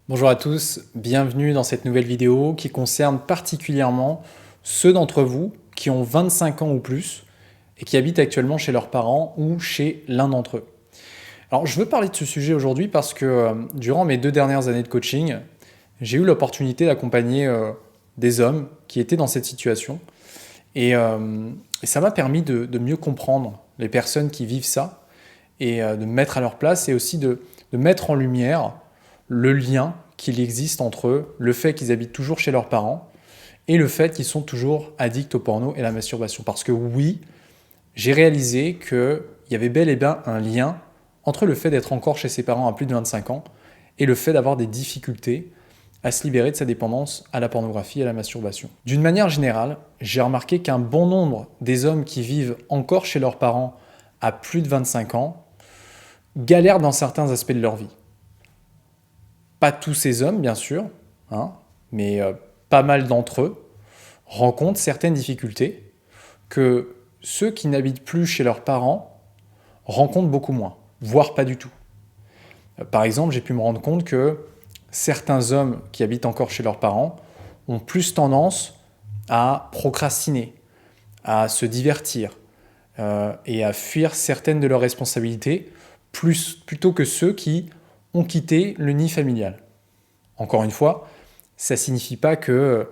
Bonjour à tous, bienvenue dans cette nouvelle vidéo qui concerne particulièrement ceux d'entre vous qui ont 25 ans ou plus et qui habitent actuellement chez leurs parents ou chez l'un d'entre eux. Alors je veux parler de ce sujet aujourd'hui parce que durant mes 2 dernières années de coaching, j'ai eu l'opportunité d'accompagner des hommes qui étaient dans cette situation et ça m'a permis de mieux comprendre les personnes qui vivent ça et de me mettre à leur place et aussi de mettre en lumière le lien qu'il existe entre le fait qu'ils habitent toujours chez leurs parents et le fait qu'ils sont toujours addicts au porno et à la masturbation. Parce que oui, j'ai réalisé qu'il y avait bel et bien un lien entre le fait d'être encore chez ses parents à plus de 25 ans et le fait d'avoir des difficultés à se libérer de sa dépendance à la pornographie et à la masturbation. D'une manière générale, j'ai remarqué qu'un bon nombre des hommes qui vivent encore chez leurs parents à plus de 25 ans galèrent dans certains aspects de leur vie. Pas tous ces hommes, bien sûr, mais pas mal d'entre eux rencontrent certaines difficultés que ceux qui n'habitent plus chez leurs parents rencontrent beaucoup moins, voire pas du tout. Par exemple, j'ai pu me rendre compte que certains hommes qui habitent encore chez leurs parents ont plus tendance à procrastiner, à se divertir et à fuir certaines de leurs responsabilités plutôt que ceux qui ont quitté le nid familial. Encore une fois, ça ne signifie pas qu'il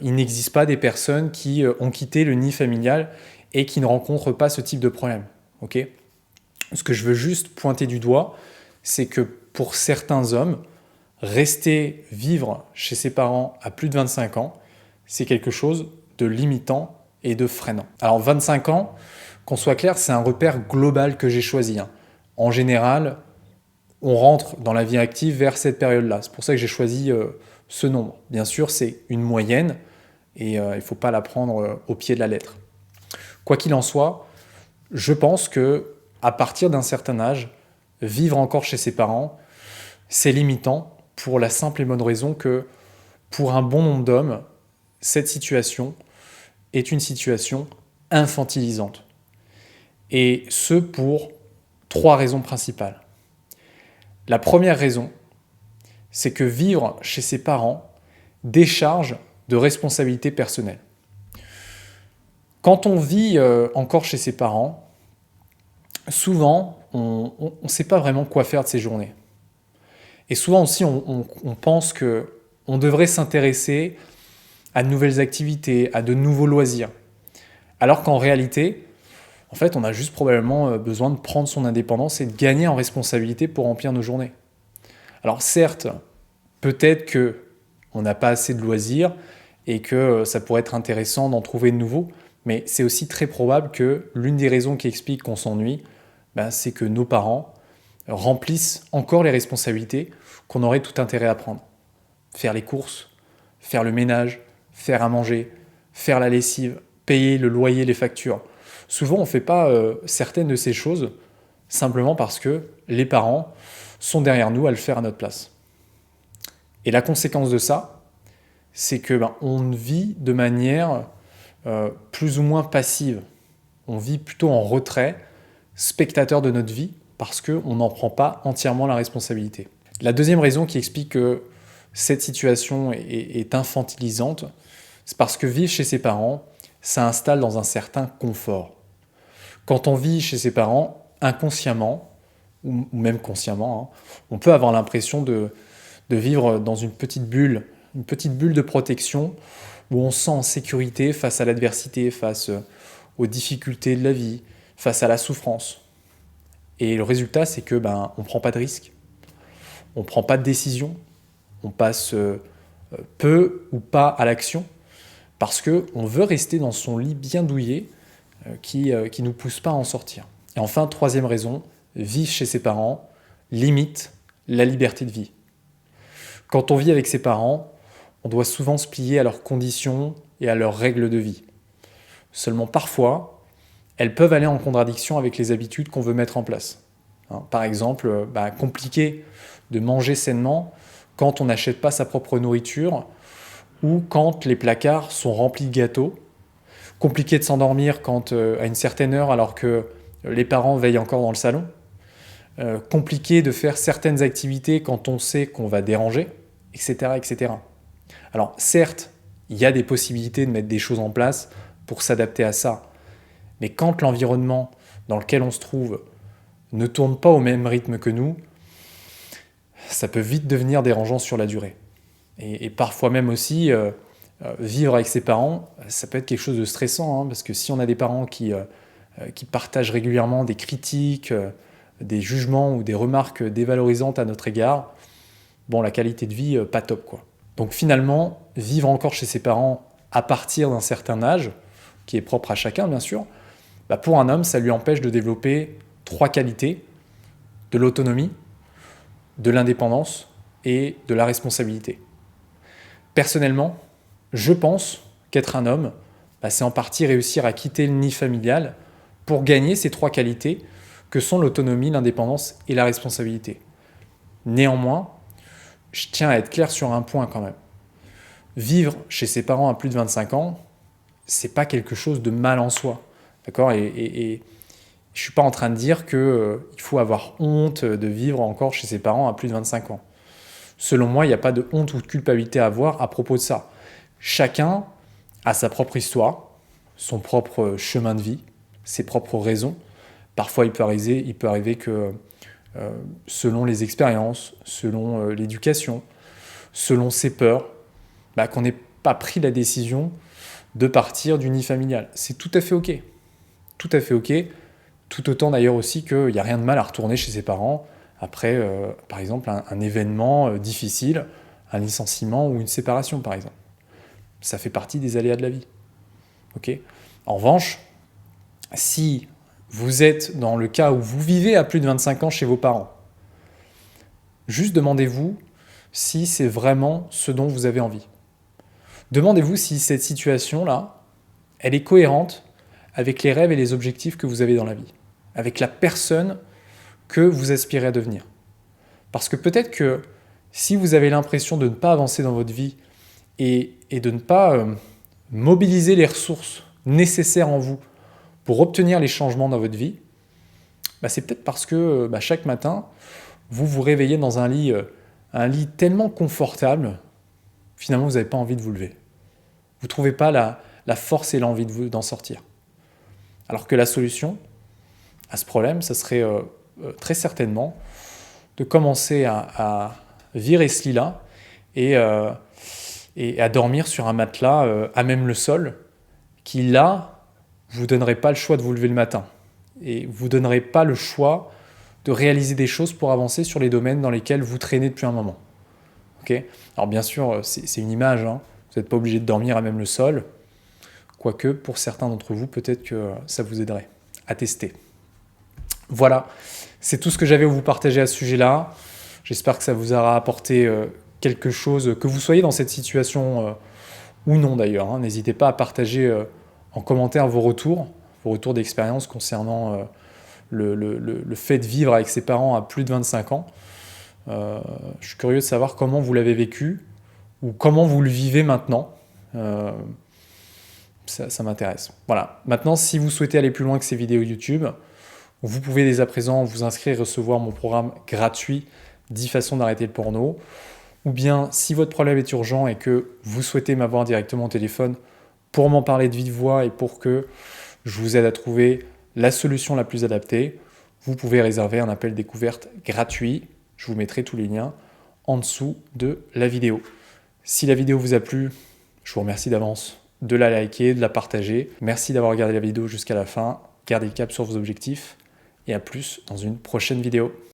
n'existe pas des personnes qui ont quitté le nid familial et qui ne rencontrent pas ce type de problème. Okay ? Ce que je veux juste pointer du doigt, c'est que pour certains hommes, rester vivre chez ses parents à plus de 25 ans, c'est quelque chose de limitant et de freinant. Alors 25 ans, qu'on soit clair, c'est un repère global que j'ai choisi. En général, on rentre dans la vie active vers cette période-là. C'est pour ça que j'ai choisi ce nombre. Bien sûr, c'est une moyenne et il ne faut pas la prendre au pied de la lettre. Quoi qu'il en soit, je pense qu'à partir d'un certain âge, vivre encore chez ses parents, c'est limitant pour la simple et bonne raison que pour un bon nombre d'hommes, cette situation est une situation infantilisante. Et ce pour 3 raisons principales. La première raison, c'est que vivre chez ses parents décharge de responsabilités personnelles. Quand on vit encore chez ses parents, souvent, on ne sait pas vraiment quoi faire de ses journées. Et souvent aussi, on pense qu'on devrait s'intéresser à de nouvelles activités, à de nouveaux loisirs. Alors qu'en réalité, en fait, on a juste probablement besoin de prendre son indépendance et de gagner en responsabilité pour remplir nos journées. Alors certes, peut-être qu'on n'a pas assez de loisirs et que ça pourrait être intéressant d'en trouver de nouveaux, mais c'est aussi très probable que l'une des raisons qui explique qu'on s'ennuie, c'est que nos parents remplissent encore les responsabilités qu'on aurait tout intérêt à prendre. Faire les courses, faire le ménage, faire à manger, faire la lessive, payer le loyer, les factures. Souvent, on ne fait pas certaines de ces choses simplement parce que les parents sont derrière nous à le faire à notre place. Et la conséquence de ça, c'est que on vit de manière plus ou moins passive. On vit plutôt en retrait, spectateur de notre vie, parce qu'on n'en prend pas entièrement la responsabilité. La deuxième raison qui explique que cette situation est infantilisante, c'est parce que vivre chez ses parents, ça installe dans un certain confort. Quand on vit chez ses parents, inconsciemment, ou même consciemment, on peut avoir l'impression de vivre dans une petite bulle de protection où on se sent en sécurité face à l'adversité, face aux difficultés de la vie, face à la souffrance. Et le résultat, c'est que on ne prend pas de risques, on ne prend pas de décision, on passe peu ou pas à l'action parce qu'on veut rester dans son lit bien douillet qui ne nous pousse pas à en sortir. Et enfin, troisième raison, vivre chez ses parents limite la liberté de vie. Quand on vit avec ses parents, on doit souvent se plier à leurs conditions et à leurs règles de vie. Seulement parfois, elles peuvent aller en contradiction avec les habitudes qu'on veut mettre en place. Par exemple, compliqué de manger sainement quand on n'achète pas sa propre nourriture ou quand les placards sont remplis de gâteaux, compliqué de s'endormir à une certaine heure alors que les parents veillent encore dans le salon, compliqué de faire certaines activités quand on sait qu'on va déranger, etc., etc. Alors certes, il y a des possibilités de mettre des choses en place pour s'adapter à ça, mais quand l'environnement dans lequel on se trouve ne tourne pas au même rythme que nous, ça peut vite devenir dérangeant sur la durée. Et parfois même aussi, vivre avec ses parents, ça peut être quelque chose de stressant, hein, parce que si on a des parents qui partagent régulièrement des critiques, des jugements ou des remarques dévalorisantes à notre égard, bon, la qualité de vie, pas top, quoi. Donc finalement, vivre encore chez ses parents à partir d'un certain âge, qui est propre à chacun bien sûr, bah pour un homme, ça lui empêche de développer 3 qualités: de l'autonomie, de l'indépendance et de la responsabilité. Personnellement, je pense qu'être un homme, bah c'est en partie réussir à quitter le nid familial pour gagner ces 3 qualités que sont l'autonomie, l'indépendance et la responsabilité. Néanmoins, je tiens à être clair sur un point quand même. Vivre chez ses parents à plus de 25 ans, c'est pas quelque chose de mal en soi. D'accord ? Et je suis pas en train de dire qu'il faut avoir honte de vivre encore chez ses parents à plus de 25 ans. Selon moi, il n'y a pas de honte ou de culpabilité à avoir à propos de ça. Chacun a sa propre histoire, son propre chemin de vie, ses propres raisons. Parfois, il peut arriver que, selon les expériences, selon l'éducation, selon ses peurs, bah, qu'on n'ait pas pris la décision de partir du nid familial. C'est tout à fait OK. Tout à fait OK. Tout autant d'ailleurs aussi qu'il n'y a rien de mal à retourner chez ses parents après, par exemple, un événement difficile, un licenciement ou une séparation, par exemple. Ça fait partie des aléas de la vie. OK ? En revanche, si vous êtes dans le cas où vous vivez à plus de 25 ans chez vos parents, juste demandez-vous si c'est vraiment ce dont vous avez envie. Demandez-vous si cette situation-là, elle est cohérente avec les rêves et les objectifs que vous avez dans la vie, avec la personne que vous aspirez à devenir. Parce que peut-être que si vous avez l'impression de ne pas avancer dans votre vie et de ne pas mobiliser les ressources nécessaires en vous pour obtenir les changements dans votre vie, bah c'est peut-être parce que chaque matin, vous vous réveillez dans un lit tellement confortable, finalement vous n'avez pas envie de vous lever. Vous ne trouvez pas la force et l'envie d'en sortir. Alors que la solution à ce problème, ça serait très certainement de commencer à virer ce lit-là et à dormir sur un matelas à même le sol, qui là, vous ne donnerait pas le choix de vous lever le matin. Et vous ne donnerait pas le choix de réaliser des choses pour avancer sur les domaines dans lesquels vous traînez depuis un moment. Okay ? Alors bien sûr, c'est une image, hein. Vous n'êtes pas obligé de dormir à même le sol, quoique pour certains d'entre vous, peut-être que ça vous aiderait à tester. Voilà, c'est tout ce que j'avais à vous partager à ce sujet-là. J'espère que ça vous aura apporté quelque chose, que vous soyez dans cette situation ou non d'ailleurs, hein. N'hésitez pas à partager en commentaire vos retours d'expérience concernant le fait de vivre avec ses parents à plus de 25 ans. Je suis curieux de savoir comment vous l'avez vécu ou comment vous le vivez maintenant. Ça m'intéresse. Voilà. Maintenant, si vous souhaitez aller plus loin que ces vidéos YouTube, vous pouvez dès à présent vous inscrire et recevoir mon programme gratuit 10 façons d'arrêter le porno. Ou bien, si votre problème est urgent et que vous souhaitez m'avoir directement au téléphone pour m'en parler de vive voix et pour que je vous aide à trouver la solution la plus adaptée, vous pouvez réserver un appel découverte gratuit. Je vous mettrai tous les liens en dessous de la vidéo. Si la vidéo vous a plu, je vous remercie d'avance de la liker, de la partager. Merci d'avoir regardé la vidéo jusqu'à la fin. Gardez le cap sur vos objectifs et à plus dans une prochaine vidéo.